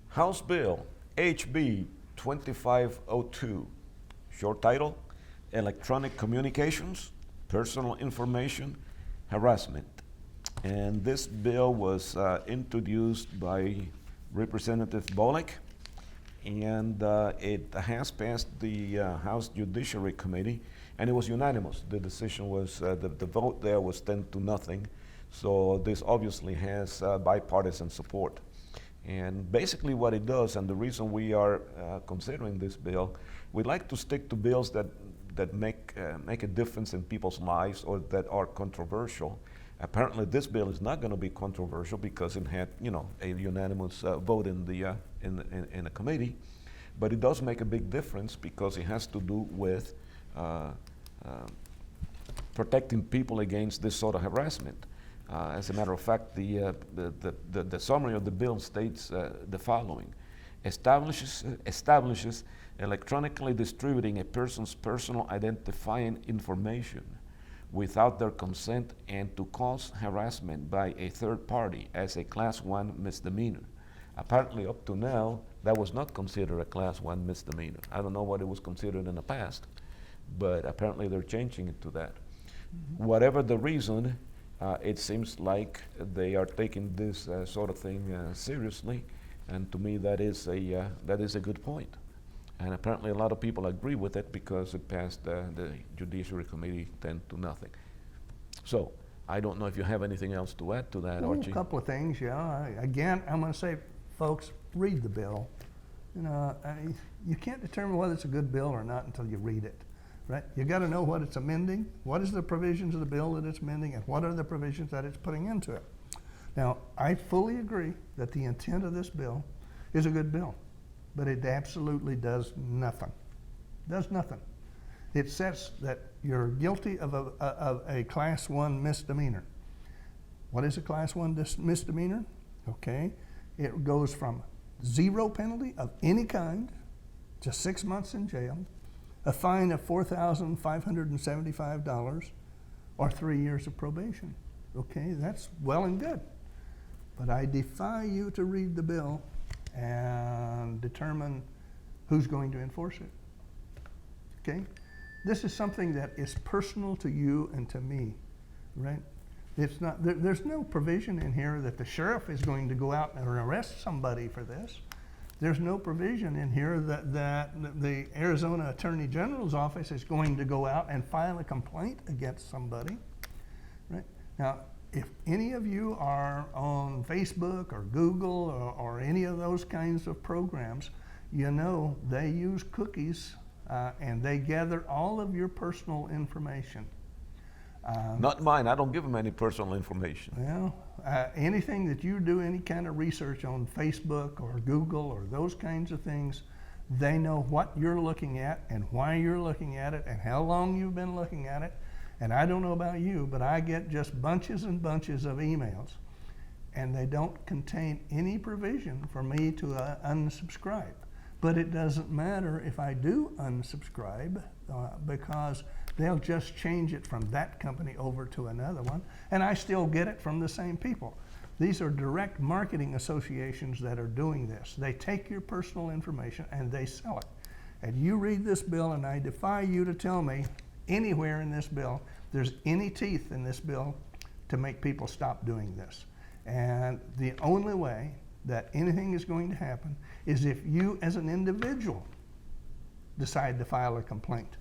House Bill HB 2502, short title, Electronic Communications, Personal Information, Harassment. And this bill was introduced by Representative Bolek, and it has passed the House Judiciary Committee, and it was unanimous. The decision was, the vote there was 10-0. So this obviously has bipartisan support. And basically what it does, and the reason we are considering this bill, we'd like to stick to bills that make a difference in people's lives or that are controversial. Apparently this bill is not going to be controversial because it had, a unanimous vote in the committee, but it does make a big difference because it has to do with protecting people against this sort of harassment. As a matter of fact, the summary of the bill states the following: establishes electronically distributing a person's personal identifying information without their consent and to cause harassment by a third party as a Class 1 misdemeanor. Apparently up to now, that was not considered a Class 1 misdemeanor. I don't know what it was considered in the past, but apparently they're changing it to that. Mm-hmm. Whatever the reason, it seems like they are taking this sort of thing seriously, and to me that is a good point. And apparently a lot of people agree with it because it passed the Judiciary Committee 10-0. So I don't know if you have anything else to add to that, Archie. A couple of things, yeah. Again, I'm going to say, folks, read the bill. You can't determine whether it's a good bill or not until you read it, right? You got to know what it's amending, what is the provisions of the bill that it's amending, and what are the provisions that it's putting into it. Now, I fully agree that the intent of this bill is a good bill, but it absolutely does nothing. Does nothing. It says that you're guilty of a Class 1 misdemeanor. What is a Class 1 misdemeanor? Okay, it goes from 0 penalty of any kind to 6 months in jail, a fine of $4,575, or 3 years of probation. Okay, that's well and good. But I defy you to read the bill and determine who's going to enforce it. Okay? This is something that is personal to you and to me, right? It's not, there's no provision in here that the sheriff is going to go out and arrest somebody for this. There's no provision in here that the Arizona Attorney General's office is going to go out and file a complaint against somebody, right? Now, if any of you are on Facebook or Google or any of those kinds of programs, you know they use cookies and they gather all of your personal information. Not mine. I don't give them any personal information. Well, anything that you do, any kind of research on Facebook or Google or those kinds of things, they know what you're looking at and why you're looking at it and how long you've been looking at it. And I don't know about you, but I get just bunches and bunches of emails, and they don't contain any provision for me to unsubscribe. But it doesn't matter if I do unsubscribe because they'll just change it from that company over to another one, and I still get it from the same people. These are direct marketing associations that are doing this. They take your personal information and they sell it. And you read this bill, and I defy you to tell me anywhere in this bill there's any teeth in this bill to make people stop doing this. And the only way that anything is going to happen is if you as an individual decide to file a complaint,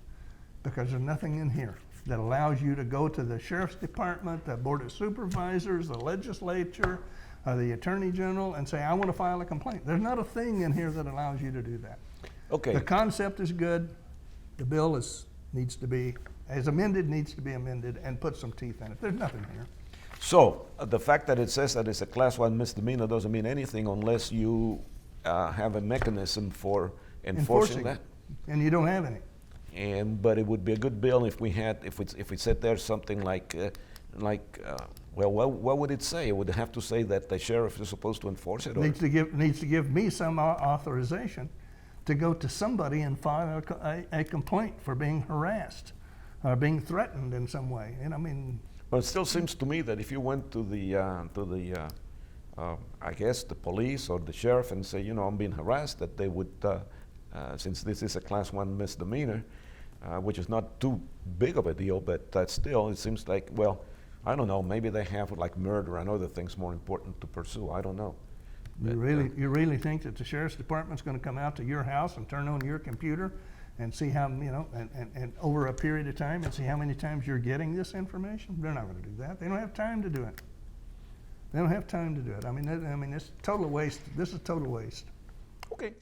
because there's nothing in here that allows you to go to the Sheriff's Department, the Board of Supervisors, the legislature, the Attorney General, and say, I want to file a complaint. There's not a thing in here that allows you to do that. Okay. The concept is good. The bill needs to be, as amended, needs to be amended and put some teeth in it. There's nothing here. So the fact that it says that it's a Class 1 misdemeanor doesn't mean anything unless you have a mechanism for enforcing that. And you don't have any. But it would be a good bill if we had, if it said there something like, well, what would it say? It would have to say that the sheriff is supposed to enforce it. Needs to give me some authorization to go to somebody and file a complaint for being harassed or being threatened in some way. And I mean, but it still seems to me that if you went to the I guess, the police or the sheriff and say, I'm being harassed, that they would, since this is a class 1 misdemeanor, which is not too big of a deal, but still, it seems like, well, I don't know, maybe they have like murder and other things more important to pursue. I don't know. You But, you really think that the sheriff's department's gonna come out to your house and turn on your computer and see how, and over a period of time and see how many times you're getting this information? They're not gonna do that. They don't have time to do it. They don't have time to do it. I mean, it's total waste. This is total waste. Okay.